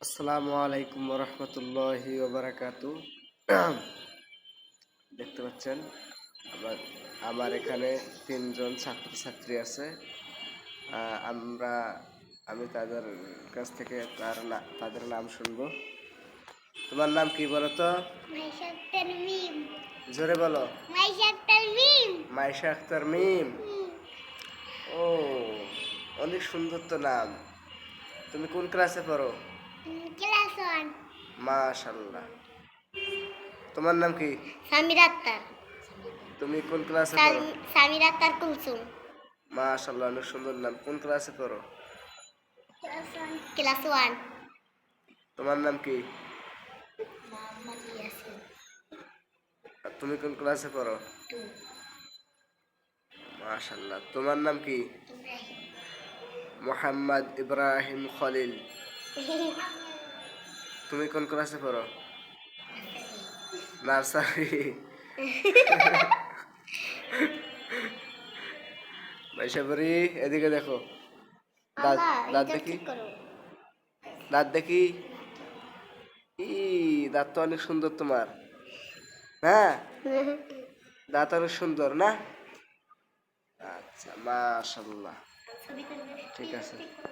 আসসালামু আলাইকুম রহমতুল্লাহি ওবারাকাতু। দেখতে পাচ্ছেন আমার আমার এখানে তিনজন ছাত্রছাত্রী আছে। আমরা আমি তাদের কাছ থেকে তাদের নাম শুনবো। তোমার নাম কি বলো তো? মাইশা আক্তার মিম। জোরে বলো। মাইশা আক্তার মিম। মাইশা আক্তার মিম। ও, অনেক সুন্দর তো নাম। তুমি কোন ক্লাসে পড়ো? ক্লাস 1। মাশাআল্লাহ। তোমার নাম কি? সামির আক্তার। তুমি কোন ক্লাসে পড়ো? সামির আক্তার কুলসুম। মাশাআল্লাহ, অনেক সুন্দর নাম। কোন ক্লাসে পড়ো? ক্লাস 1। তোমার নাম কি? মোহাম্মদ ইয়াসিন। আর তুমি কোন ক্লাসে পড়ো? 2। মাশাআল্লাহ। তোমার নাম কি? ইব্রাহিম। মোহাম্মদ ইব্রাহিম খলিল। তুমি কোন ক্লাসে পড়ো? নার্সারি। ভাইসাবরি, এদিকে দেখো। দাঁত দাঁত দেখি, দাঁত দেখি। ই, দাঁত তো অনেক সুন্দর তোমার। হ্যাঁ, দাঁত অনেক সুন্দর না? আচ্ছা, মাশাআল্লাহ। ঠিক আছে।